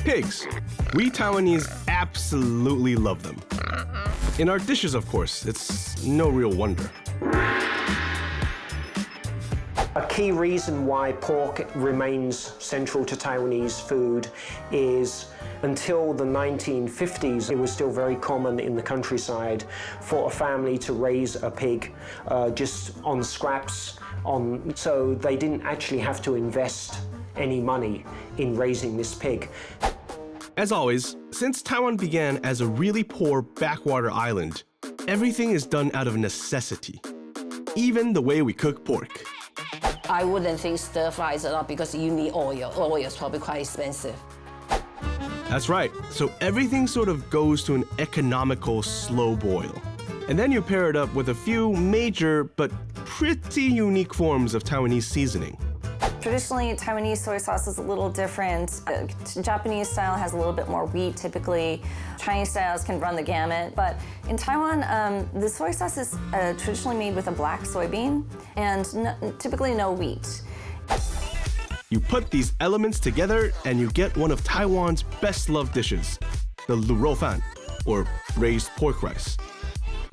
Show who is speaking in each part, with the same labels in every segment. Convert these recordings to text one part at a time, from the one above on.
Speaker 1: Pigs. We Taiwanese absolutely love them. In our dishes, of course, it's no real wonder.
Speaker 2: A key reason why pork remains central to Taiwanese food is until the 1950s, it was still very common in the countryside for a family to raise a pig just on scraps, so they didn't actually have to invest any money in raising this pig.
Speaker 1: As always, since Taiwan began as a really poor backwater island, everything is done out of necessity, even the way we cook pork.
Speaker 3: I wouldn't think stir fry is a lot because you need oil. Oil is probably quite expensive.
Speaker 1: That's right. So everything sort of goes to an economical slow boil. And then you pair it up with a few major but pretty unique forms of Taiwanese seasoning.
Speaker 4: Traditionally, Taiwanese soy sauce is a little different. Japanese style has a little bit more wheat, typically. Chinese styles can run the gamut. But in Taiwan, the soy sauce is traditionally made with a black soybean and typically no wheat.
Speaker 1: You put these elements together and you get one of Taiwan's best-loved dishes, the lu rou fan, or raised pork rice.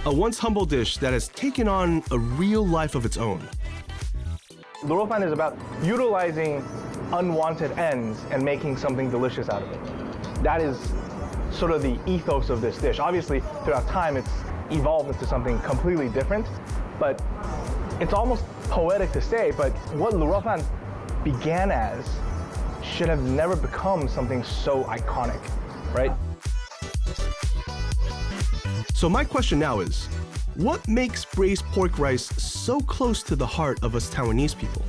Speaker 1: A once humble dish that has taken on a real life of its own.
Speaker 5: Lu rou fan is about utilizing unwanted ends and making something delicious out of it. That is sort of the ethos of this dish. Obviously, throughout time, it's evolved into something completely different, but it's almost poetic to say, but what lu rou fan began as should have never become something so iconic, right?
Speaker 1: So my question now is, what makes braised pork rice so close to the heart of us Taiwanese people?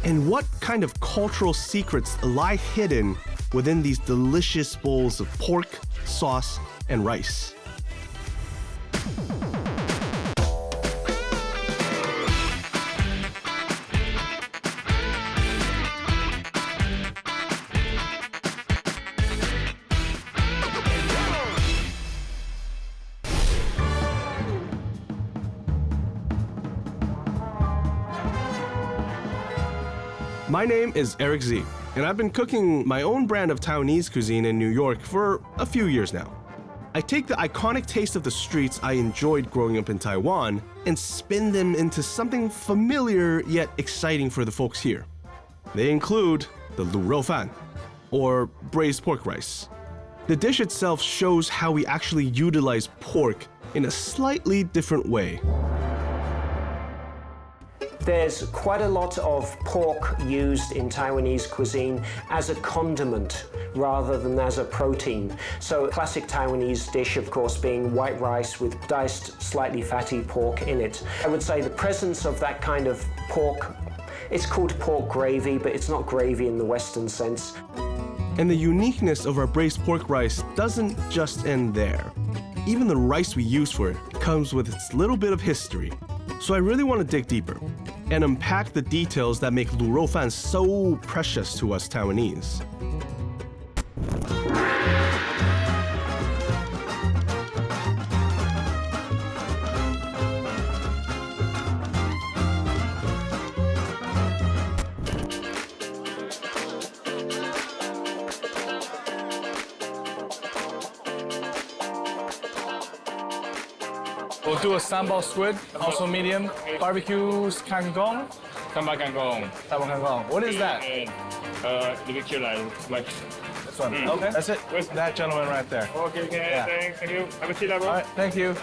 Speaker 1: And what kind of cultural secrets lie hidden within these delicious bowls of pork, sauce, and rice? My name is Eric Z, and I've been cooking my own brand of Taiwanese cuisine in New York for a few years now. I take the iconic taste of the streets I enjoyed growing up in Taiwan and spin them into something familiar yet exciting for the folks here. They include the lu rou fan, or braised pork rice. The dish itself shows how we actually utilize pork in a slightly different way.
Speaker 2: There's quite a lot of pork used in Taiwanese cuisine as a condiment rather than as a protein. So a classic Taiwanese dish, of course, being white rice with diced, slightly fatty pork in it. I would say the presence of that kind of pork, it's called pork gravy, but it's not gravy in the Western sense.
Speaker 1: And the uniqueness of our braised pork rice doesn't just end there. Even the rice we use for it comes with its little bit of history. So I really want to dig deeper and unpack the details that make lu rou fan so precious to us Taiwanese.
Speaker 5: We'll do a sambal squid, also medium. Barbecue kangkong.
Speaker 6: Sambal kangkong.
Speaker 5: Sambal kangkong. What is that?
Speaker 6: Like
Speaker 5: This one. Okay. That's it. That gentleman right there.
Speaker 6: okay,
Speaker 5: Yeah.
Speaker 6: thank you. Have a seat,
Speaker 5: All right, thank you.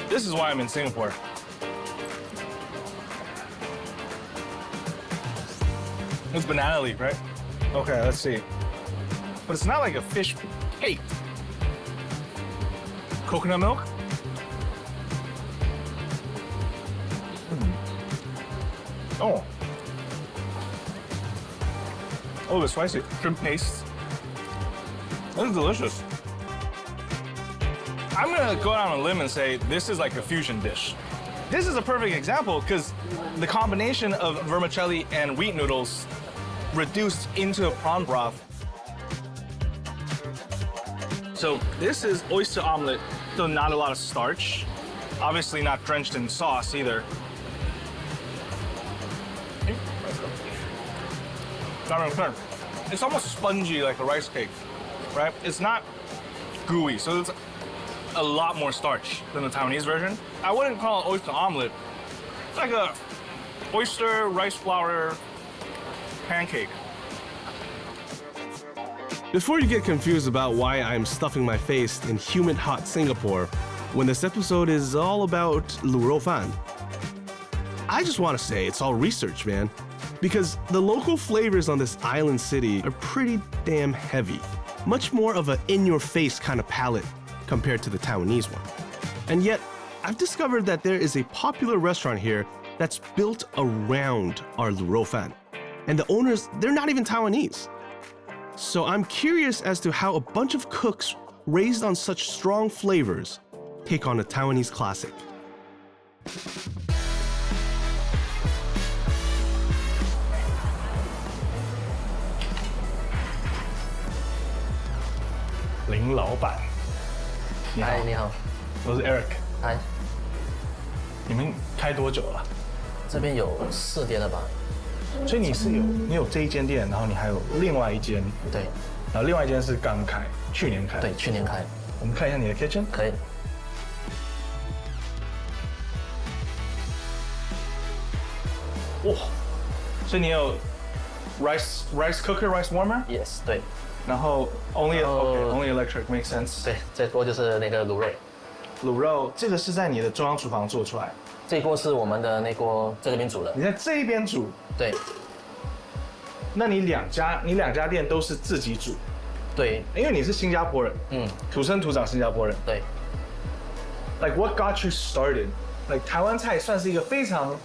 Speaker 5: This is why I'm in Singapore. It's banana leaf, right? Okay, let's see. But it's not like a fish cake. Coconut milk? Oh. Oh, the spicy shrimp paste. This is delicious. I'm gonna go out on a limb and say this is like a fusion dish. This is a perfect example because the combination of vermicelli and wheat noodles reduced into a prawn broth. So this is oyster omelet, so not a lot of starch. Obviously not drenched in sauce either. Not it's almost spongy like a rice cake, right? It's not gooey, so it's a lot more starch than the Taiwanese version. I wouldn't call it oyster omelet. It's like a oyster rice flour pancake.
Speaker 1: Before you get confused about why I'm stuffing my face in humid hot Singapore when this episode is all about Lu Rou Fan, I just want to say it's all research, man. Because the local flavors on this island city are pretty damn heavy. Much more of an in-your-face kind of palate compared to the Taiwanese one. And yet, I've discovered that there is a popular restaurant here that's built around our Lu Rou Fan. And the owners, they're not even Taiwanese. So I'm curious as to how a bunch of cooks raised on such strong flavors take on a Taiwanese classic.
Speaker 5: 林老板，你好，
Speaker 7: 嗨，你好，
Speaker 5: 我是 Eric。
Speaker 7: 嗨，
Speaker 5: 你们开多久了？
Speaker 7: 这边有4店了吧？
Speaker 5: 所以你有这一间店，然后你还有另外一间，
Speaker 7: 对，
Speaker 5: 然后另外一间是刚开，去年开。
Speaker 7: 对，去年开。
Speaker 5: 我们看一下你的 kitchen。
Speaker 7: 可以。
Speaker 5: 哇，所以你有 rice cooker rice warmer，
Speaker 7: Yes， 对。
Speaker 5: 然后 only electric makes sense。
Speaker 7: 对，这锅就是那个卤肉。
Speaker 5: 卤肉这个是在你的中央厨房做出来，
Speaker 7: 这一锅是我们的那锅在这边煮的。
Speaker 5: 你在这边煮。
Speaker 7: 对。
Speaker 5: 那你两家店都是自己煮？
Speaker 7: 对，
Speaker 5: 因为你是新加坡人，土生土长新加坡人。
Speaker 7: 对。
Speaker 5: Like what got you started? Like 台湾菜算是一个非常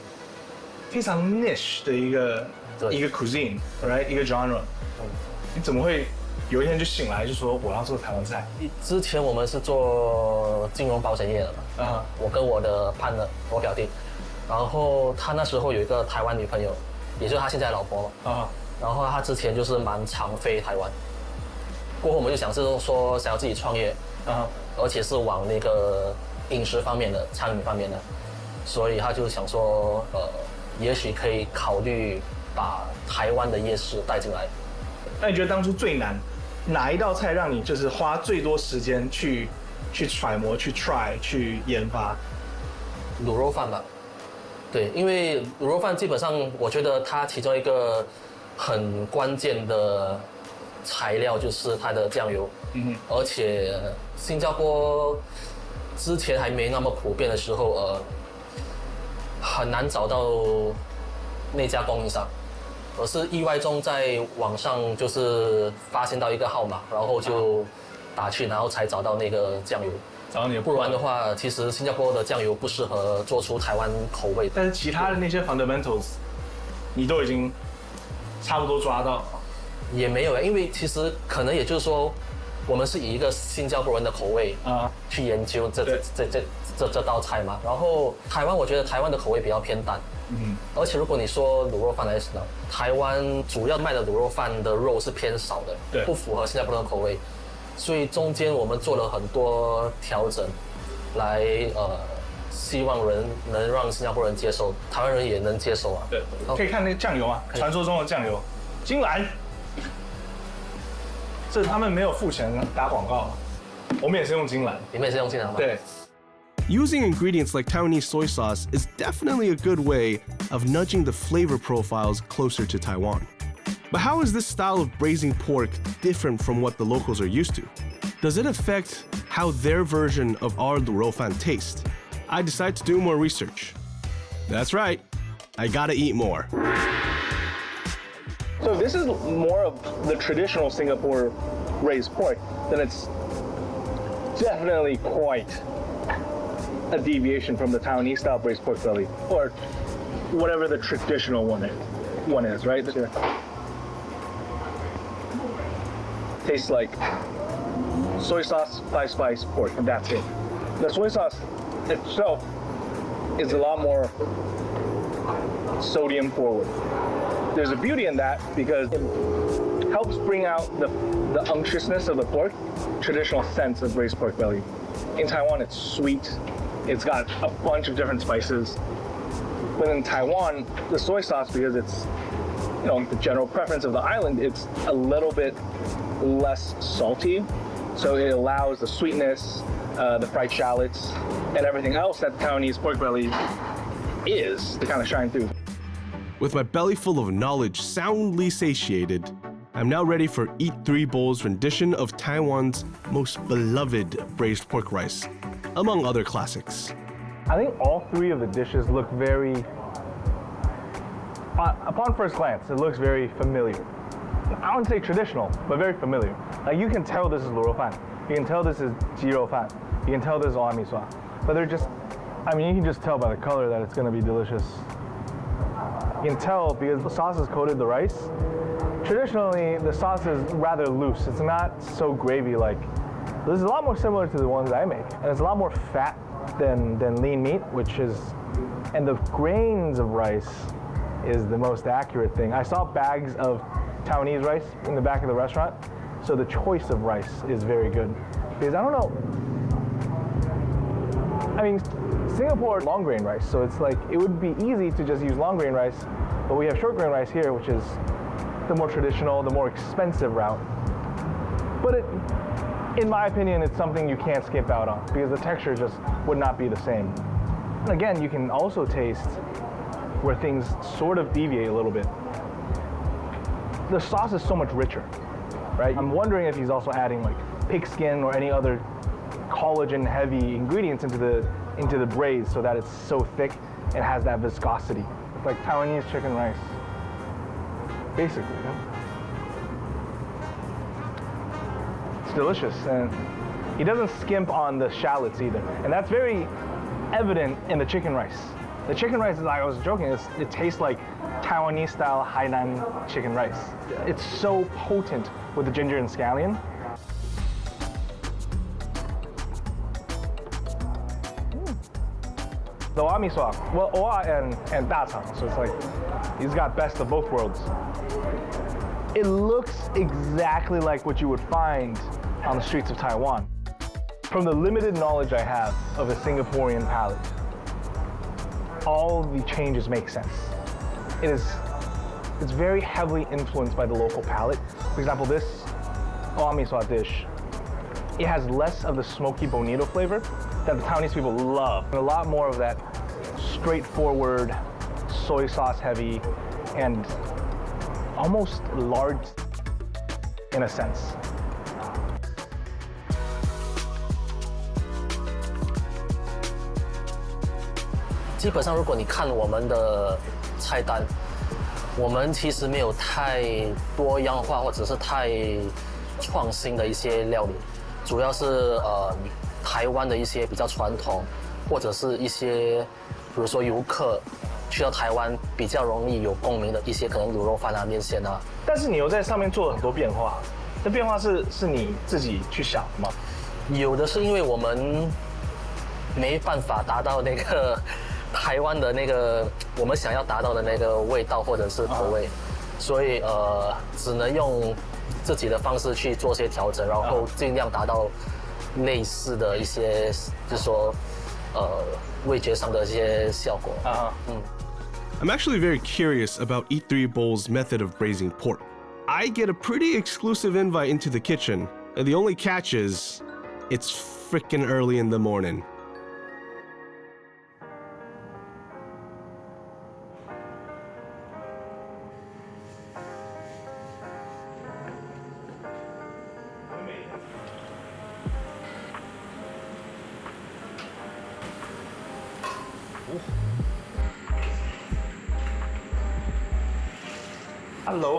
Speaker 5: niche 的一个 cuisine， right？ 一个 genre。你怎么会有一天就醒来就说我要做台湾菜？
Speaker 7: 之前我们是做金融保险业的嘛，我跟我的partner，我表弟，然后他那时候有一个台湾女朋友，也就是他现在的老婆嘛，然后他之前就是蛮常飞台湾，过后我们就想是说想要自己创业，而且是往那个饮食方面的、餐饮方面的，所以他就想说，也许可以考虑把台湾的夜市带进来。
Speaker 5: 那你觉得当初最难哪一道菜让你就是花最多时间去揣摩、去 try、去研发？
Speaker 7: 卤肉饭吧，对，因为卤肉饭基本上我觉得它其中一个很关键的材料就是它的酱油，而且新加坡之前还没那么普遍的时候，很难找到那家供应商。我是意外中在网上就是发现到一个号码，然后就打去，然后才找到那个酱油。
Speaker 5: 找到你的，
Speaker 7: 不然的话，其实新加坡的酱油不适合做出台湾口味。
Speaker 5: 但是其他的那些 fundamentals， 你都已经差不多抓到。
Speaker 7: 也没有，因为其实可能也就是说，我们是以一个新加坡人的口味去研究这道菜嘛。然后台湾，我觉得台湾的口味比较偏淡。而且如果你说卤肉饭来讲，台湾主要卖的卤肉饭的肉是偏少的，
Speaker 5: 对，
Speaker 7: 不符合新加坡人的口味，所以中间我们做了很多调整，来希望能让新加坡人接受，台湾人也能接受啊。
Speaker 5: 对，可以看那个酱油啊，传说中的酱油，金兰，这他们没有付钱打广告，我们也是用金兰，
Speaker 7: 你们也是用金兰吗？
Speaker 5: 对。
Speaker 1: Using ingredients like Taiwanese soy sauce is definitely a good way of nudging the flavor profiles closer to Taiwan. But how is this style of braising pork different from what the locals are used to? Does it affect how their version of our Lu Rou Fan tastes? I decide to do more research. That's right, I gotta eat more.
Speaker 5: So this is more of the traditional Singapore raised pork, then it's definitely quite a deviation from the Taiwanese style braised pork belly, or whatever the traditional one is, right? Tastes like soy sauce, 5-spice pork, and that's it. The soy sauce itself is a lot more sodium forward. There's a beauty in that because it helps bring out the unctuousness of the pork, traditional sense of braised pork belly. In Taiwan, it's sweet. It's got a bunch of different spices. But in Taiwan, the soy sauce, because it's the general preference of the island, it's a little bit less salty. So it allows the sweetness, the fried shallots, and everything else that Taiwanese pork belly is to kind of shine through.
Speaker 1: With my belly full of knowledge soundly satiated, I'm now ready for Eat Three Bowls' rendition of Taiwan's most beloved braised pork rice, among other classics.
Speaker 5: I think all three of the dishes look very, upon first glance, it looks very familiar. I wouldn't say traditional, but very familiar. Like you can tell this is Lu Rou Fan. You can tell this is Ji Rou Fan. You can tell this is Owa Mi Sua. But they're just, I mean, you can just tell by the color that it's gonna be delicious. You can tell because the sauce has coated the rice. Traditionally, the sauce is rather loose. It's not so gravy-like. This is a lot more similar to the ones I make. And it's a lot more fat than lean meat, which is, and the grains of rice is the most accurate thing. I saw bags of Taiwanese rice in the back of the restaurant, so the choice of rice is very good. Because I don't know, I mean, Singapore long grain rice, so it's like, it would be easy to just use long grain rice, but we have short grain rice here, which is the more traditional, the more expensive route. But in my opinion, it's something you can't skip out on because the texture just would not be the same. And again, you can also taste where things sort of deviate a little bit. The sauce is so much richer, right? I'm wondering if he's also adding like pig skin or any other collagen-heavy ingredients into the braise so that it's so thick and has that viscosity. It's like Taiwanese chicken rice, basically. Yeah? It's delicious, and he doesn't skimp on the shallots either, and that's very evident in the chicken rice. The chicken rice, like I was joking, it tastes like Taiwanese-style Hainan chicken rice. It's so potent with the ginger and scallion. The Owa Mi Sua, well, Owa and Da Chang, so it's like, he's got best of both worlds. It looks exactly like what you would find on the streets of Taiwan. From the limited knowledge I have of a Singaporean palate, all the changes make sense. It's very heavily influenced by the local palate. For example, this Owa Mi Sua dish, it has less of the smoky bonito flavor that the Taiwanese people love. And a lot more of that straightforward, soy sauce heavy, and almost large in a sense.
Speaker 7: 基本上，如果你看我们的菜单，我们其实没有太多样化或者是太创新的一些料理，主要是台湾的一些比较传统，或者是一些比如说游客去到台湾比较容易有共鸣的一些可能卤肉饭啊、面线啊。
Speaker 5: 但是你又在上面做了很多变化，这变化是你自己去想的吗？
Speaker 7: 有的是因为我们没办法达到那个。台湾的那个我们想要达到的那个味道或者是口味，所以只能用自己的方式去做些调整，然后尽量达到类似的一些，就是说味觉上的一些效果。
Speaker 1: I'm actually very curious about Eat Three Bowls' method of braising pork. I get a pretty exclusive invite into the kitchen, and the only catch is, it's frickin' early in the morning.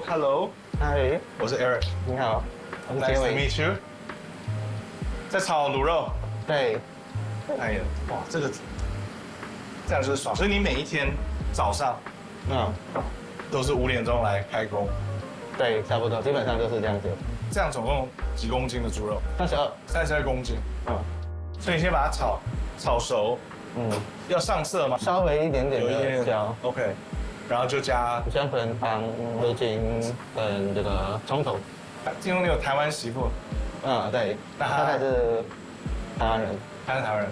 Speaker 8: Hello，
Speaker 5: 嗨，
Speaker 8: 我是 Eric，
Speaker 5: 你好，我是
Speaker 8: Nice
Speaker 5: 杰
Speaker 8: to
Speaker 5: 伟。
Speaker 8: meet you。在炒卤肉，
Speaker 5: 对，
Speaker 8: 哎呀，哇，这样就是爽。所以你每一天早上都是5点钟来开工，
Speaker 5: 对，差不多，基本上就是这样子。
Speaker 8: 这样总共几公斤的猪肉？32公斤。所以你先把它炒熟，要上色吗？
Speaker 5: 稍微一点点的焦
Speaker 8: ，OK， 然后就加
Speaker 5: 香粉、糖、味精跟这个葱头。
Speaker 8: 听说你有台湾媳妇，
Speaker 5: 对，
Speaker 8: 那
Speaker 5: 他是台湾人。
Speaker 8: 他是台湾人，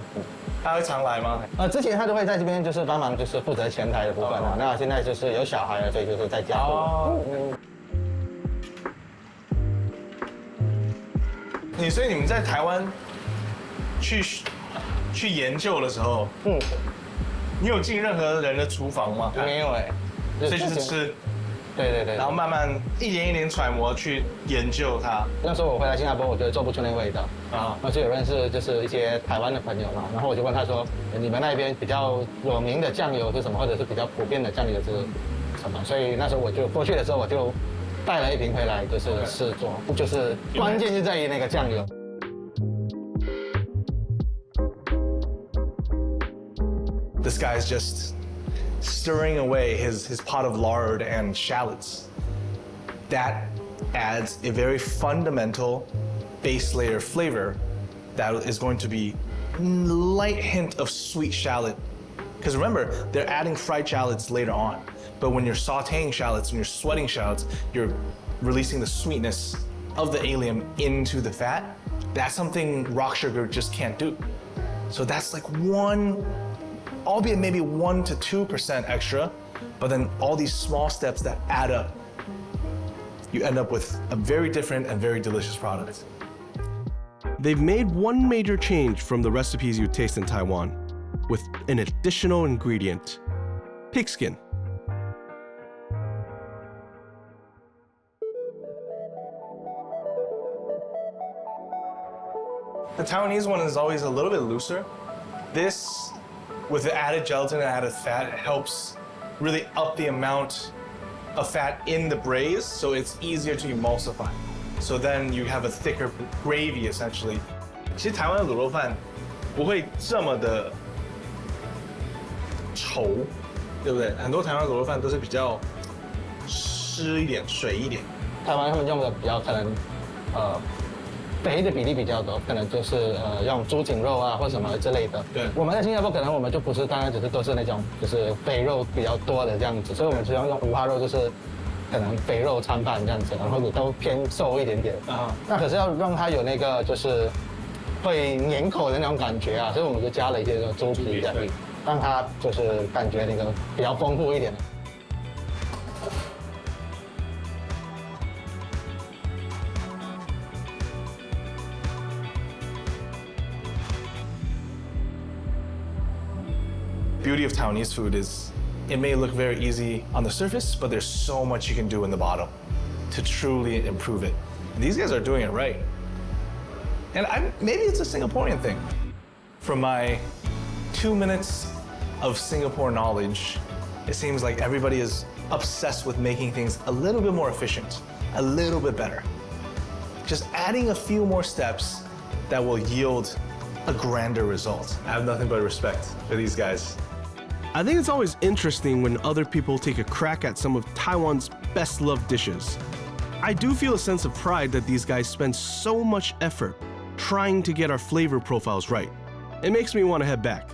Speaker 8: 他会常来吗？
Speaker 9: 之前他都会在这边就是帮忙，就是负责前台的部分啊。那现在就是有小孩了，所以就是在家。
Speaker 8: 所以你们在台湾去研究的时候，你有进任何人的厨房吗？
Speaker 9: 没有哎，
Speaker 8: 所以就是吃。
Speaker 9: 对，
Speaker 8: 然后慢慢一点一点揣摩去研究它。
Speaker 9: 那时候我回来新加坡，我觉得做不出那个味道啊，而且有认识就是一些台湾的朋友嘛，然后我就问他说，你们那边比较有名的酱油是什么，或者是比较普遍的酱油是什么？所以那时候我就过去的时候我就带了一瓶回来，就是试做，就是关键就在于那个酱油。
Speaker 8: This guy's just stirring away his pot of lard and shallots. That adds a very fundamental base layer flavor that is going to be a light hint of sweet shallot. Because remember, they're adding fried shallots later on. But when you're sauteing shallots, when you're sweating shallots, you're releasing the sweetness of the allium into the fat. That's something rock sugar just can't do. So that's like albeit maybe 1 to 2% extra, but then all these small steps that add up, you end up with a very different and very delicious product.
Speaker 1: They've made one major change from the recipes you taste in Taiwan, with an additional ingredient: pigskin.
Speaker 8: The Taiwanese one is always a little bit looser. This, with the added gelatin and added fat, it helps really up the amount of fat in the braise, so it's easier to emulsify. So then you have a thicker gravy, essentially. 其实台湾的卤肉饭不会这么的稠，对不对？很多台湾卤肉饭都是比较湿一点、水一点。
Speaker 9: 台湾他们用的比较可能肥的比例比较多，可能就是用猪颈肉啊或什么之类的。
Speaker 8: 对，
Speaker 9: 我们在新加坡可能我们就不是，当然只是都是那种就是肥肉比较多的这样子，所以我们只要用五花肉，就是可能肥肉参半这样子，然后也都偏瘦一点点。那可是要让它有那个就是会粘口的那种感觉啊，所以我们就加了一些猪皮这样，让它就是感觉那个比较丰富一点。
Speaker 8: Beauty of Taiwanese food is it may look very easy on the surface, but there's so much you can do in the bottom to truly improve it. And these guys are doing it right. And maybe it's a Singaporean thing. From my 2 minutes of Singapore knowledge, it seems like everybody is obsessed with making things a little bit more efficient, a little bit better. Just adding a few more steps that will yield a grander result. I have nothing but respect for these guys.
Speaker 1: I think it's always interesting when other people take a crack at some of Taiwan's best loved dishes. I do feel a sense of pride that these guys spend so much effort trying to get our flavor profiles right. It makes me want to head back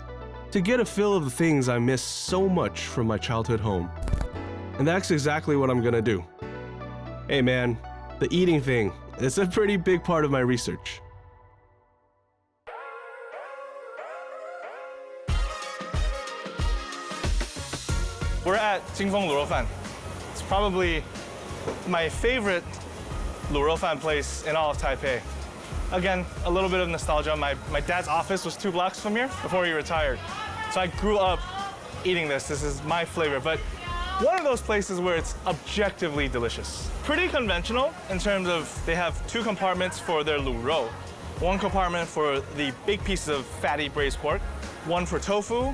Speaker 1: to get a feel of the things I miss so much from my childhood home. And that's exactly what I'm gonna do. Hey man, the eating thing, it's a pretty big part of my research.
Speaker 8: We're at Jingfeng 卤肉饭. It's probably my favorite 卤肉饭 place in all of Taipei. Again, a little bit of nostalgia. My dad's office was 2 blocks from here before he retired. So I grew up eating this. This is my flavor, but one of those places where it's objectively delicious. Pretty conventional in terms of they have 2 compartments for their 卤肉. 1 compartment for the big pieces of fatty braised pork, 1 for tofu,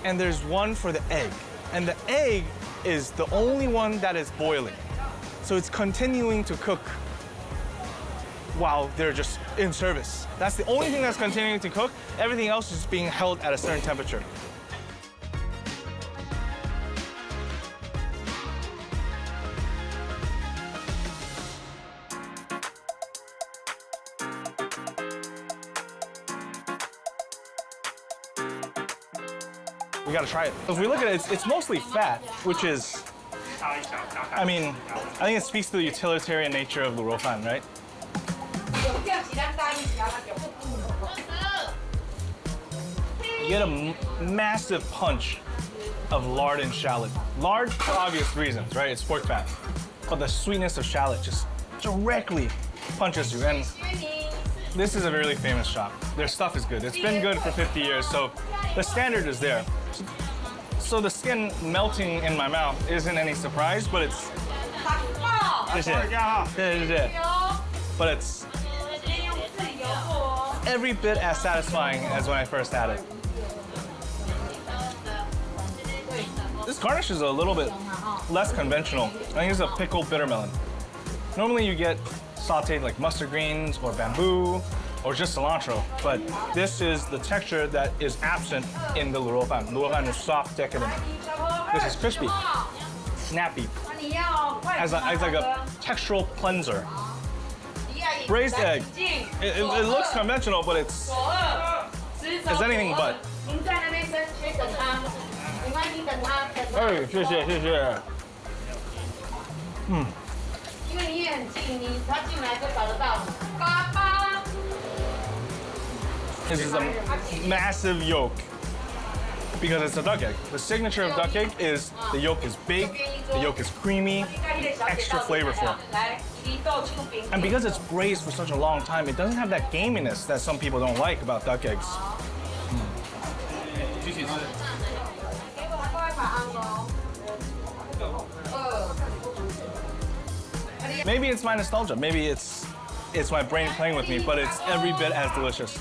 Speaker 8: and there's 1 for the egg. And the egg is the only one that is boiling. So it's continuing to cook while they're just in service. That's the only thing that's continuing to cook. Everything else is being held at a certain temperature. We gotta try it. If we look at it, it's mostly fat, which is, I mean, I think it speaks to the utilitarian nature of 卤肉饭, right?
Speaker 5: You get a massive punch of lard and shallot. Lard for obvious reasons, right? It's pork fat. But the sweetness of shallot just directly punches you. And this is a really famous shop. Their stuff is good. It's been good for 50 years, so the standard is there. So the skin melting in my mouth isn't any surprise, but it's... But it's every bit as satisfying as when I first had it. This garnish is a little bit less conventional. I think it's a pickled bitter melon. Normally you get sauteed like mustard greens or bamboo or just cilantro, but this is the texture that is absent in the 卤肉饭. 卤肉饭 is soft, decadent. This is crispy, snappy, as like a textural cleanser. Braised egg. It looks conventional, but it's anything but. Hey, 谢谢谢谢。
Speaker 10: 因为你也很近，他进来就找得到。爸爸。
Speaker 5: This is a massive yolk because it's a duck egg. The signature of duck egg is the yolk is big, the yolk is creamy, extra flavorful. And because it's braised for such a long time, it doesn't have that gaminess that some people don't like about duck eggs. Maybe it's my nostalgia, maybe it's my brain playing with me, but it's every bit as delicious.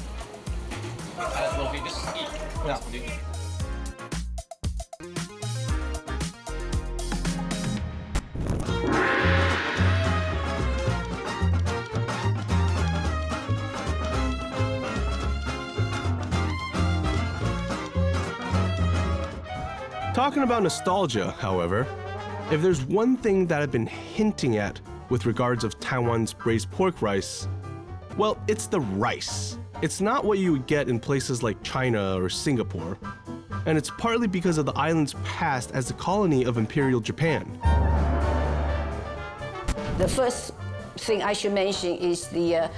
Speaker 5: Yeah.
Speaker 1: Talking about nostalgia, however, if there's one thing that I've been hinting at with regards of Taiwan's braised pork rice, well, it's the rice. It's not what you would get in places like China or Singapore, and it's partly because of the island's past as a colony of Imperial Japan.
Speaker 3: The first thing I should mention is the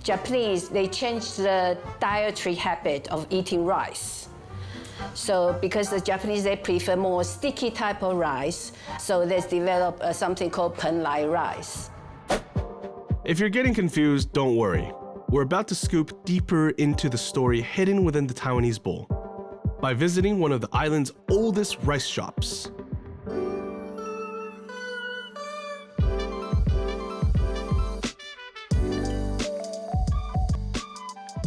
Speaker 3: Japanese, they changed the dietary habit of eating rice. So because the Japanese, they prefer more sticky type of rice, so they developed something called penlai rice.
Speaker 1: If you're getting confused, don't worry. We're about to scoop deeper into the story hidden within the Taiwanese bowl by visiting one of the island's oldest rice shops.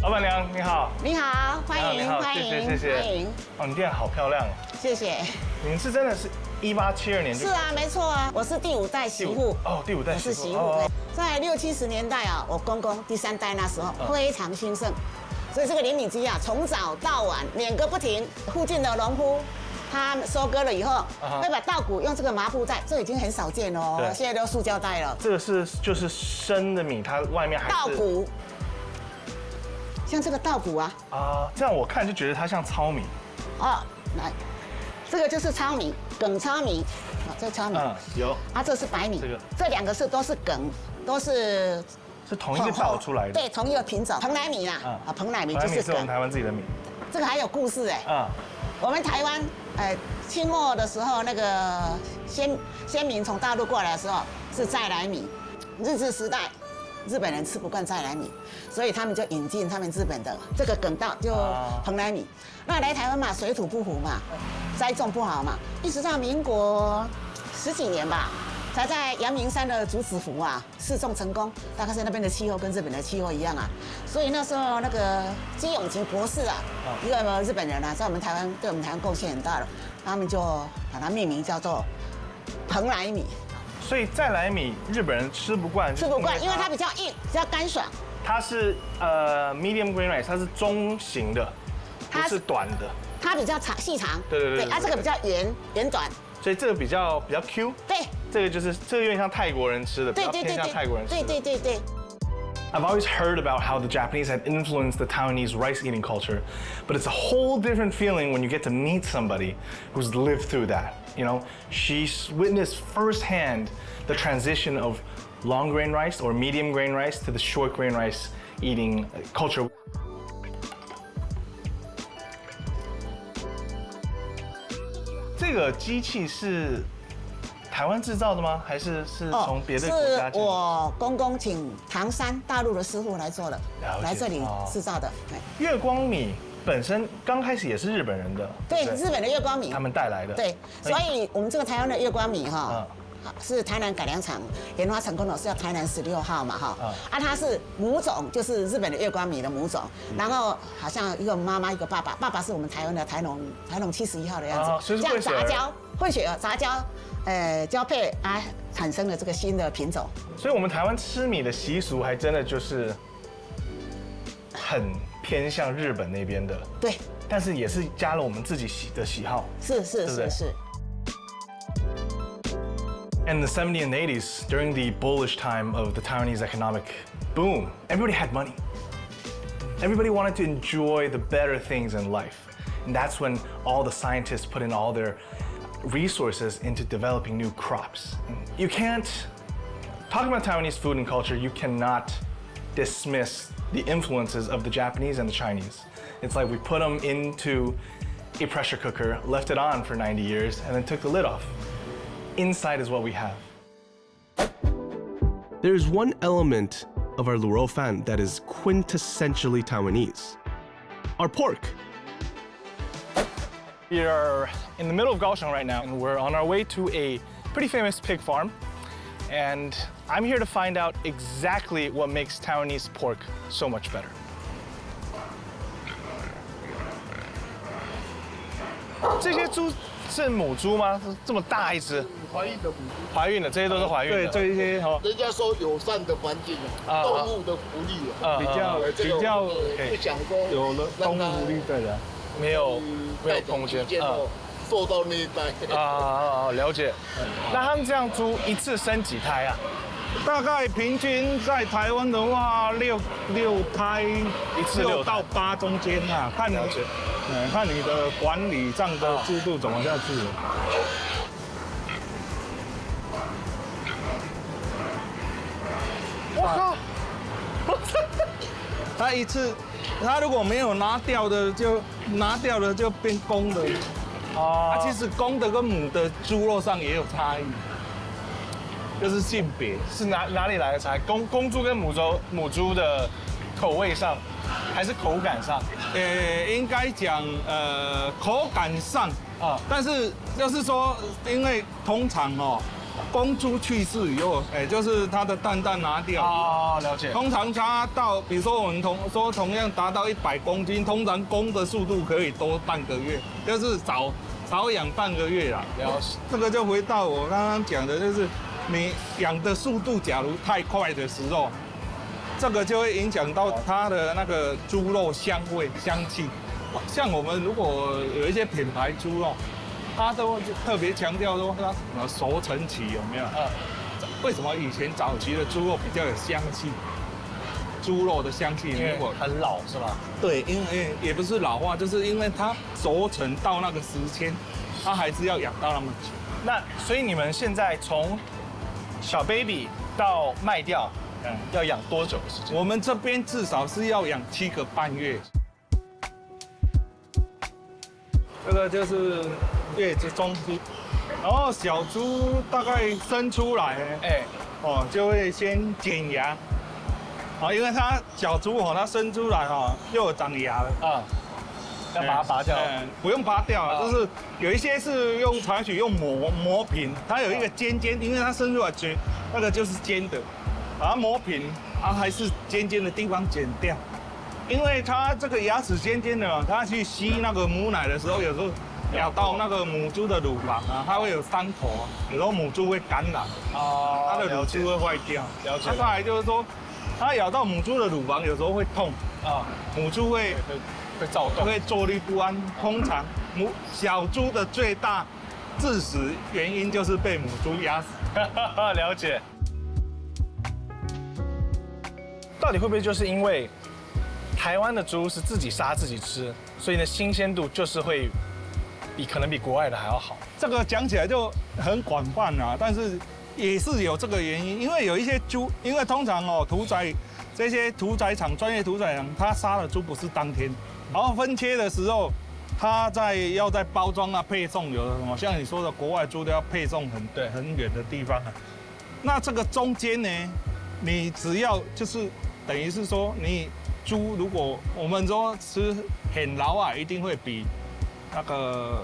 Speaker 5: 老板娘你好，
Speaker 10: 你好，欢迎
Speaker 5: 你好，
Speaker 10: 欢迎，
Speaker 5: 谢谢。
Speaker 10: 欢迎，
Speaker 5: 哦，你店好漂亮哦。
Speaker 10: 谢谢。
Speaker 5: 您是真的是1872年就？
Speaker 10: 是啊，没错啊，我是第5代媳妇。
Speaker 5: 哦，第5代媳妇。
Speaker 10: 我是媳妇。在60、70年代啊，我公公第3代那时候非常兴盛，所以这个碾米机啊，从早到晚碾个不停。附近的农夫他收割了以后，会把稻谷用这个麻布袋，这已经很少见哦，现在都塑胶袋了。
Speaker 5: 这个是就是生的米，它外面还是
Speaker 10: 稻谷。 像这个稻谷啊，
Speaker 5: 这样我看就觉得它像糙米。
Speaker 10: 哦，来，这个就是糙米，梗糙米，这糙米，
Speaker 5: 有。
Speaker 10: 这是白米，这2个都是梗，都是
Speaker 5: 同一个稻出来的。
Speaker 10: 对，同一个品种，蓬莱米啦，蓬莱米就是梗。
Speaker 5: 是我们台湾自己的米。
Speaker 10: 这个还有故事哎，我们台湾清末的时候，那个先民从大陆过来的时候是在来米，日治时代。 日本人吃不惯在来米，所以他们就引进他们日本的这个梗稻，就蓬莱米。那来台湾嘛，水土不服嘛，栽种不好嘛，一直到民国10几年吧，才在阳明山的竹子湖啊试种成功。大概是那边的气候跟日本的气候一样啊，所以那时候那个基永吉博士啊，一个日本人啊，在我们台湾对我们台湾贡献很大的，他们就把它命名叫做蓬莱米。
Speaker 5: 所以再来米日本人吃不惯，
Speaker 10: 吃不惯，因为它比较硬，比较干爽。
Speaker 5: 它是medium grain rice， 它是中型的，不是短的。
Speaker 10: 它比较细长。
Speaker 5: 对。
Speaker 10: 这个比较圆短。
Speaker 5: 所以这个比较 Q。
Speaker 10: 对。
Speaker 5: 这个有点像泰国人吃的，比较偏向泰国人吃的。
Speaker 10: 对。
Speaker 5: I've always heard about how the Japanese had influenced the Taiwanese rice eating culture, but it's a whole different feeling when you get to meet somebody who's lived through that. You know, she's witnessed firsthand the transition of long grain rice or medium grain rice to the short grain rice eating culture. 这个机器是台湾制造的吗？还是从别的国家？
Speaker 10: 是我公公请唐山大陆的师傅来做的，来这里制造的。
Speaker 5: 月光米本身刚开始也是日本人的，
Speaker 10: 对，日本的月光米，
Speaker 5: 他们带来的。
Speaker 10: 对，所以我们这个台湾的月光米哈。是台南改良厂研发成功的，是叫台南16号嘛哈，它是母种，就是日本的月光米的母种，然后好像一个妈妈一个爸爸，爸爸是我们台湾的台农71号的样子，这样杂交混血杂交，交配啊产生了这个新的品种。
Speaker 5: 所以我们台湾吃米的习俗还真的就是很偏向日本那边的，
Speaker 10: 对，
Speaker 5: 但是也是加了我们自己的喜好，
Speaker 10: 是。
Speaker 5: In the 70s and 80s, during the bullish time of the Taiwanese economic boom, everybody had money. Everybody wanted to enjoy the better things in life. And that's when all the scientists put in all their resources into developing new crops. You can't, talking about Taiwanese food and culture, you cannot dismiss the influences of the Japanese and the Chinese. It's like we put them into a pressure cooker, left it on for 90 years, and then took the lid off. Inside is what we have.
Speaker 1: There's one element of our Lu Rou Fan that is quintessentially Taiwanese: our pork.
Speaker 5: We are in the middle of Kaohsiung right now, and we're on our way to a pretty famous pig farm. And I'm here to find out exactly what makes Taiwanese pork so much better. 这些猪是母猪吗？这么大一只？
Speaker 11: 怀孕的母猪。
Speaker 5: 怀孕的，这些都是怀孕的。
Speaker 11: 对，
Speaker 5: 这一些哦。
Speaker 11: 人家说友善的环境啊，动物的福利啊，比较不想说有了动物福利对的，
Speaker 5: 没有空间
Speaker 11: 受到虐待
Speaker 5: 了解。那他们这样猪一次生几胎啊？
Speaker 12: 大概平均在台湾的话，六胎，
Speaker 5: 一次6
Speaker 12: 到8中间啊，看你的管理上的制度怎么下去。
Speaker 5: 我靠！
Speaker 12: 他一次，他如果没有拿掉的就变公的。其实公的跟母的猪肉上也有差异。就是性别
Speaker 5: 是哪里来的差异？公猪跟母猪的口味上，还是口感上？
Speaker 12: 应该讲口感上但是就是说，因为通常公猪去世以后，就是它的蛋拿掉
Speaker 5: 了解。
Speaker 12: 通常它到，比如说我们同样达到100公斤，通常公的速度可以多半个月，就是少养半个月啦。
Speaker 5: 了解。
Speaker 12: 这个就回到我刚刚讲的，就是你养的速度假如太快的时候，这个就会影响到它的那个猪肉香气。像我们如果有一些品牌猪肉，它都特别强调说它什么熟成期有没有？为什么以前早期的猪肉比较有香气？猪肉的香气，
Speaker 5: 因为很老是吧？
Speaker 12: 对，因为也不是老化，就是因为它熟成到那个时间，它还是要养到那么久。
Speaker 5: 那所以你们现在从小 baby 到卖掉，要养多久的时间？
Speaker 12: 我们这边至少是要养7个半月。这个就是月子中猪，然后小猪大概生出来，就会先剪牙，因为它小猪它生出来又有长牙了，
Speaker 5: 要把它拔掉？
Speaker 12: 不用拔掉啊，就是有一些是采取用磨平，它有一个尖，因为它生出来那个就是尖的，把它磨平，还是尖的地方剪掉。因为它这个牙齿尖的，它去吸那个母奶的时候，有时候咬到那个母猪的乳房它会有伤口，有时候母猪会感染，它的乳汁会坏掉。
Speaker 5: 了解。
Speaker 12: 再来就是说，它咬到母猪的乳房，有时候会痛母猪会
Speaker 5: 躁动，
Speaker 12: 会坐立不安。通常小猪的最大致死原因就是被母猪压死。
Speaker 5: 了解。到底会不会就是因为台湾的猪是自己杀自己吃，所以呢新鲜度就是会可能比国外的还要好？
Speaker 12: 这个讲起来就很广泛但是也是有这个原因，因为有一些猪，因为通常这些屠宰场专业屠宰场，他杀的猪不是当天，然后分切的时候，它要在包装啊、配送有的什么，像你说的国外猪都要配送很远的地方啊。那这个中间呢，你只要就是等于是说，你猪如果我们说吃很老啊，一定会比那个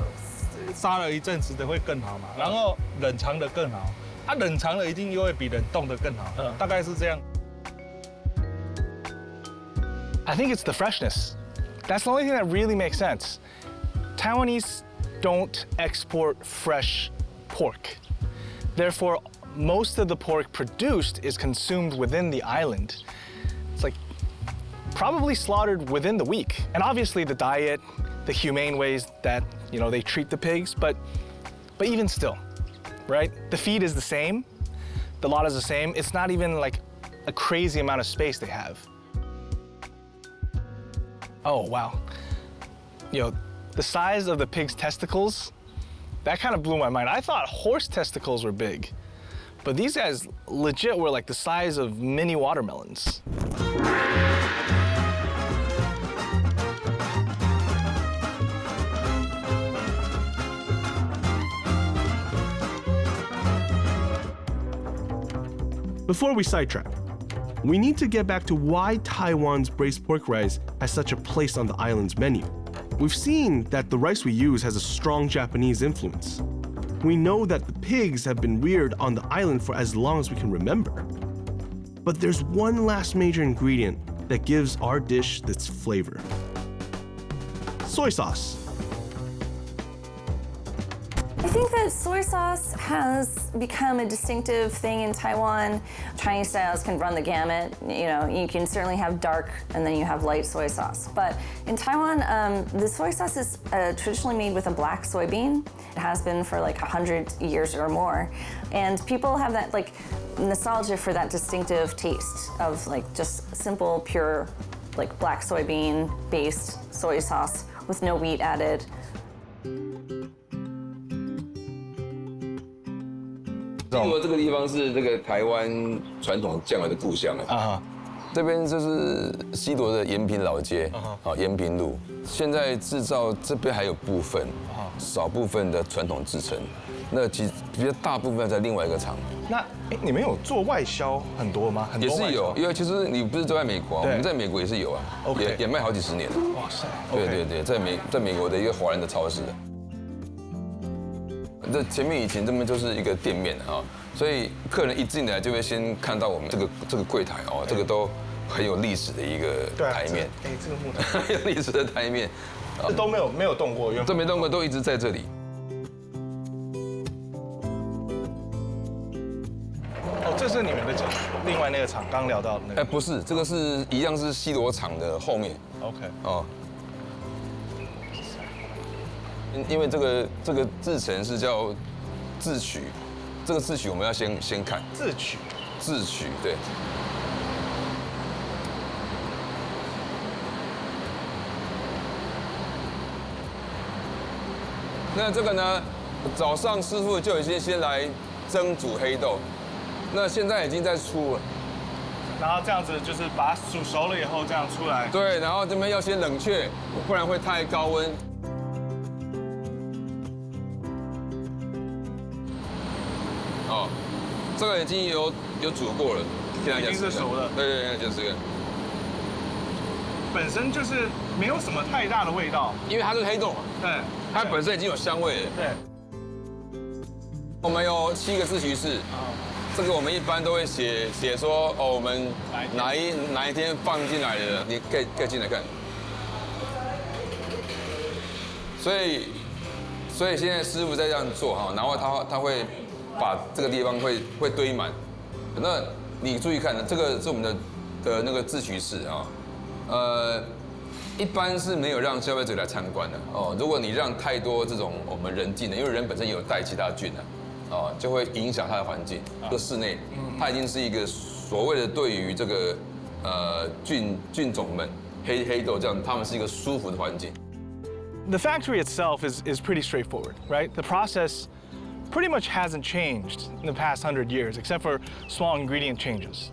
Speaker 12: 杀了一阵子的会更好嘛，然后冷藏的更好，它冷藏的一定又会比冷冻的更好，大概是这样。
Speaker 5: I think it's the freshness. That's the only thing that really makes sense. Taiwanese don't export fresh pork. Therefore, most of the pork produced is consumed within the island. It's like probably slaughtered within the week. And obviously the diet, the humane ways that, they treat the pigs, but even still, right? The feed is the same, the lot is the same. It's not even like a crazy amount of space they have. Oh, wow. The size of the pig's testicles, that kind of blew my mind. I thought horse testicles were big, but these guys legit were like the size of mini watermelons.
Speaker 1: Before we sidetrack, we need to get back to why Taiwan's braised pork rice has such a place on the island's menu. We've seen that the rice we use has a strong Japanese influence. We know that the pigs have been reared on the island for as long as we can remember. But there's one last major ingredient that gives our dish its flavor: soy sauce.
Speaker 4: I think that soy sauce has become a distinctive thing in Taiwan. Chinese styles can run the gamut. You can certainly have dark and then you have light soy sauce. But in Taiwan, the soy sauce is traditionally made with a black soybean. It has been for like 100 years or more. And people have that like nostalgia for that distinctive taste of like just simple, pure, like black soybean based soy sauce with no wheat added.
Speaker 13: 英国这个地方是这个台湾传统酱油的故乡啊。这边就是西螺的延平老街，延平路。现在制造这边还有部分，少部分的传统制成，那其实比较大部分在另外一个厂。
Speaker 5: 那你们有做外销很多吗？
Speaker 13: 也是有，因为其实你不是都在美国，我们在美国也是有啊，也卖好几十年了。哇塞！对，在美国的一个华人的超市。 这前面以前这边就是一个店面啊，所以客人一进来就会先看到我们这个柜台哦，这个都很有历史的一个台面。
Speaker 5: 这个木头
Speaker 13: 很有历史的台面，
Speaker 5: 这都没有动过，
Speaker 13: 都没动过，都一直在这里。
Speaker 5: 哦，这是你们的另外那个厂刚聊到的那个？
Speaker 13: 不是，这个是一样是西螺厂的后面。
Speaker 5: OK。
Speaker 13: 哦。 因为这个制成是叫自取，这个自取我们要先看。
Speaker 5: 自取。
Speaker 13: 自取，对。那这个呢，早上师傅就已经先来蒸煮黑豆，那现在已经在出了。
Speaker 5: 然后这样子就是把它煮熟了以后这样出来。
Speaker 13: 对，然后这边要先冷却，不然会太高温。 哦，这个已经有煮过了，现在
Speaker 5: 已经是熟了。
Speaker 13: 对，就是这个。
Speaker 5: 本身就是没有什么太大的味道，
Speaker 13: 因为它是黑豆嘛。
Speaker 5: 对，
Speaker 13: 它本身已经有香味了。
Speaker 5: 对。
Speaker 13: 我们有7个自取室，这个我们一般都会写说哦，我们哪一天放进来的，你可以进来看。所以现在师傅在这样做哈，然后他会。 把这个地方会堆满，那你注意看，这个是我们的那个自取室啊，一般是没有让消费者来参观的哦。如果你让太多这种我们人进的，因为人本身也有带其他菌啊，就会影响它的环境。这室内它已经是一个所谓的对于这个菌种们黑豆这样，它们是一个舒服的环境。
Speaker 5: The factory itself is pretty straightforward, right? The process pretty much hasn't changed in the past 100 years, except for small ingredient changes.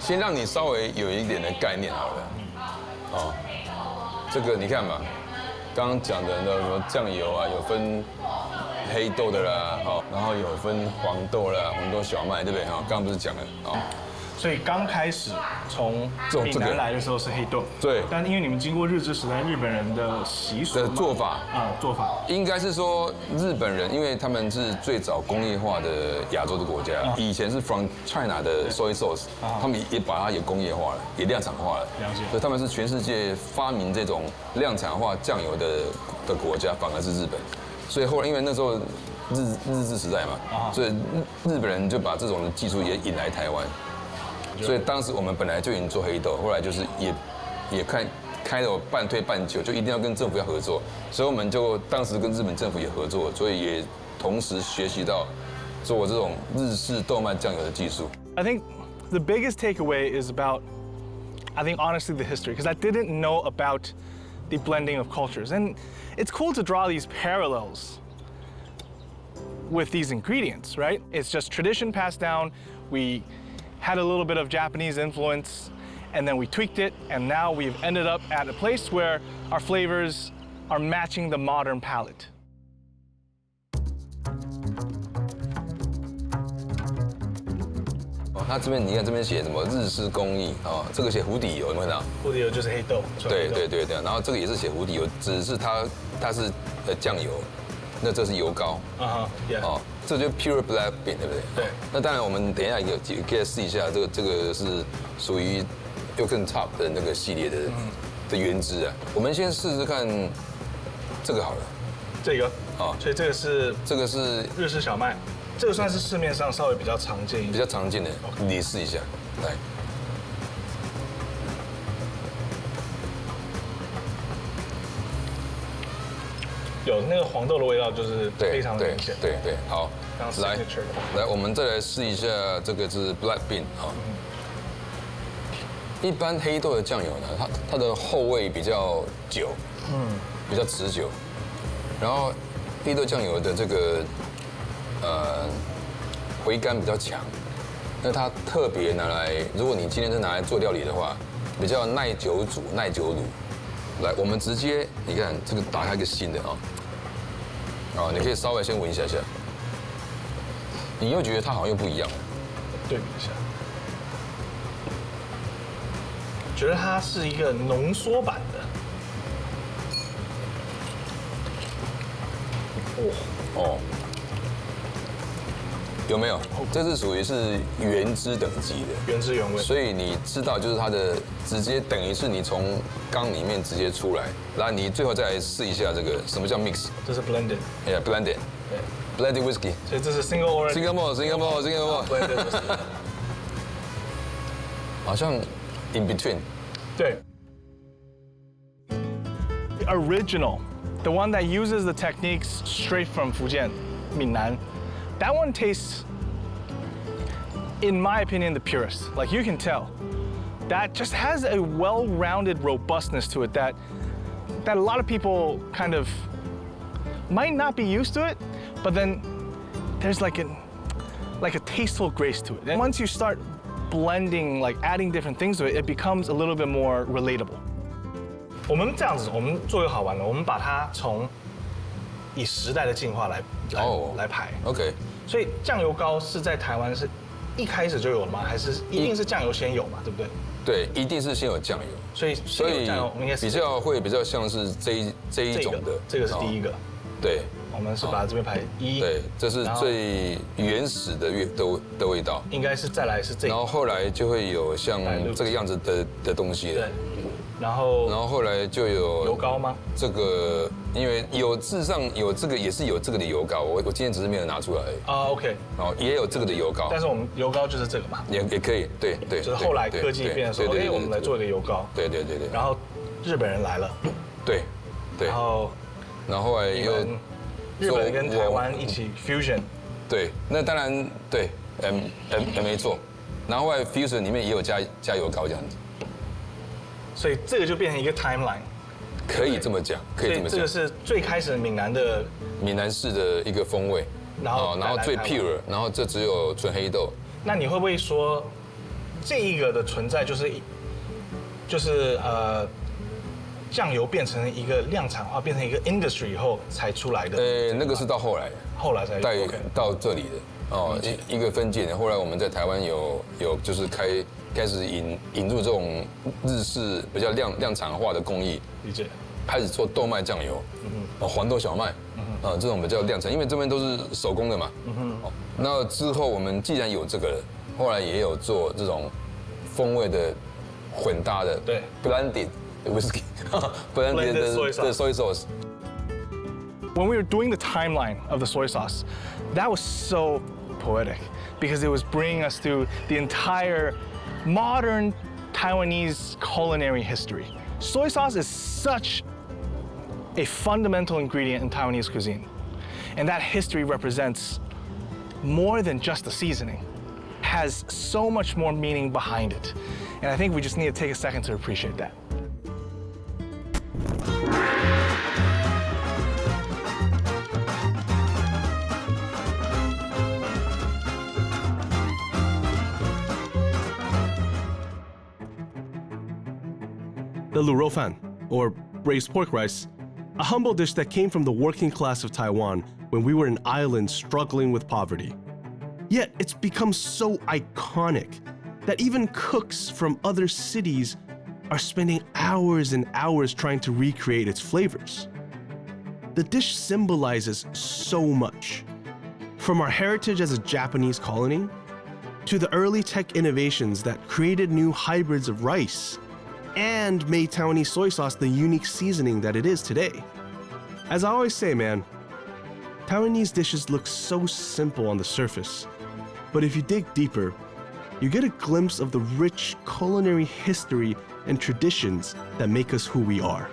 Speaker 13: 先让你稍微有一点的概念好了。哦，这个你看嘛，刚刚讲的那什么酱油啊，有分黑豆的啦，好，然后有分黄豆啦，黄豆小麦，对不对？哈，刚刚不是讲了哦。
Speaker 5: 所以刚开始从闽南来的时候是黑豆，
Speaker 13: 对。
Speaker 5: 但因为你们经过日治时代日本人的习俗
Speaker 13: 的做法
Speaker 5: 做法，
Speaker 13: 应该是说日本人，因为他们是最早工业化的亚洲的国家，以前是 from China 的 soy sauce，他们也把它也工业化了，也量产化了。
Speaker 5: 了解。
Speaker 13: 所以他们是全世界发明这种量产化酱油的国家，反而是日本。所以后来因为那时候日治时代嘛，所以日本人就把这种的技术也引来台湾。所以当时我们本来就已经做黑豆，后来就是也开了半推半就，就一定要跟政府要合作，所以我们就当时跟日本政府也合作，所以也同时学习到做这种日式豆瓣酱油的技术。
Speaker 5: I think the biggest takeaway is about, I think honestly the history, because I didn't know about the blending of cultures, and it's cool to draw these parallels with these ingredients, right? It's just tradition passed down. We had a little bit of Japanese influence, and then we tweaked it, and now we've ended up at a place where our flavors are matching the modern palate.
Speaker 13: 它这边你看这边写什么日式工艺哦，这个写湖底油，有没有看到？
Speaker 5: 湖底油就是黑豆。
Speaker 13: 对，然后这个也是写湖底油，只是它是酱油，那这是油膏。哦。 这就 pure black bean， 对不对？
Speaker 5: 对。
Speaker 13: 那当然，我们等一下也可以试一下，这个是属于 Yolken Top 的那个系列的原汁啊。我们先试试看这个好了。
Speaker 5: 这个。哦。所以这个是日式小麦，这个算是市面上稍微比较常见一点。
Speaker 13: 比较常见的，你试一下，来。
Speaker 5: 有那个黄豆的味道，就是非常明显。
Speaker 13: 对，好，来，我们再来试一下这个是 black bean 啊。一般黑豆的酱油呢，它的后味比较久，比较持久。然后黑豆酱油的这个回甘比较强，那它特别拿来，如果你今天是拿来做料理的话，比较耐久煮、耐久卤。来，我们直接你看这个打开一个新的啊。 啊，你可以稍微先闻一下，你又觉得它好像又不一样了。
Speaker 5: 对比一下，觉得它是一个浓缩版的。
Speaker 13: 哦，有没有？这是属于是原汁等级的，
Speaker 5: 原汁原味。
Speaker 13: 所以你知道，就是它的直接等于是你从缸里面直接出来，然后你最后再来试一下这个什么叫 mix？
Speaker 5: 这是 blended。
Speaker 13: 哎呀 ，blended。对 ，blended whisky。
Speaker 5: 所以这是 single origin。single
Speaker 13: malt。好像 in between。
Speaker 5: 对。The original, the one that uses the techniques straight from Fujian, 闽南. That one tastes, in my opinion, the purest. Like you can tell, that just has a well-rounded robustness to it that a lot of people kind of might not be used to it, but then there's like a tasteful grace to it. And once you start blending, like adding different things to it, it becomes a little bit more relatable. 我们这样子，我们做一个好玩的，我们把它从以时代的进化来排。
Speaker 13: OK。
Speaker 5: 所以酱油膏是在台湾是一开始就有了吗？还是一定是酱油先有嘛？对不对？
Speaker 13: 对，一定是先有酱油。
Speaker 5: 所以酱油应该是
Speaker 13: 比较像是这一种的。
Speaker 5: 这个是第一个。
Speaker 13: 对。
Speaker 5: 我们是把这边排一。
Speaker 13: 对，这是最原始的味道。
Speaker 5: 应该是再来是这个。
Speaker 13: 然后后来就会有像这个样子的东西了。
Speaker 5: 对。然后
Speaker 13: 后来就有
Speaker 5: 油膏吗？
Speaker 13: 这个因为事实上有这个也是有这个的油膏，我今天只是没有拿出来而已。
Speaker 5: 啊 ，OK。
Speaker 13: 然后也有这个的油膏，
Speaker 5: 但是我们油膏就是这个嘛。
Speaker 13: 也可以，对。
Speaker 5: 就是后来科技变的时候，哎，我们来做一个油膏。
Speaker 13: 对。
Speaker 5: 然后日本人来了。
Speaker 13: 对。
Speaker 5: 然后
Speaker 13: 后来又
Speaker 5: 日本跟台湾一起 fusion。
Speaker 13: 对，那当然对，没错。然后后来 fusion 里面也有加油膏这样子。
Speaker 5: 所以这个就变成一个 timeline，
Speaker 13: 可以这么讲，可以这么讲。
Speaker 5: 这个是最开始闽南
Speaker 13: 式的一个风味，然后最 pure， 然后这只有纯黑豆。
Speaker 5: 那你会不会说，这一个的存在就是酱油变成一个量产化，变成一个 industry 以后才出来的。
Speaker 13: 那个是到后来
Speaker 5: 才
Speaker 13: 带到这里的哦，一个分界点。后来我们在台湾有就是开始引入这种日式比较量产化的工艺，
Speaker 5: 理解。
Speaker 13: 开始做豆麦酱油，黄豆小麦，这种比较量产，因为这边都是手工的嘛。那之后我们既然有这个了，后来也有做这种风味的混搭的，
Speaker 5: 对
Speaker 13: ，blended whisky，blended 的 soy sauce。
Speaker 5: When we were doing the timeline of the soy sauce, that was so poetic because it was bringing us through the entire modern Taiwanese culinary history. Soy sauce is such a fundamental ingredient in Taiwanese cuisine. And that history represents more than just the seasoning, has so much more meaning behind it. And I think we just need to take a second to appreciate that.
Speaker 1: The lu rou fan, or braised pork rice, a humble dish that came from the working class of Taiwan when we were an island struggling with poverty. Yet it's become so iconic that even cooks from other cities are spending hours and hours trying to recreate its flavors. The dish symbolizes so much, from our heritage as a Japanese colony to the early tech innovations that created new hybrids of rice and made Taiwanese soy sauce the unique seasoning that it is today. As I always say, man, Taiwanese dishes look so simple on the surface, but if you dig deeper, you get a glimpse of the rich culinary history and traditions that make us who we are.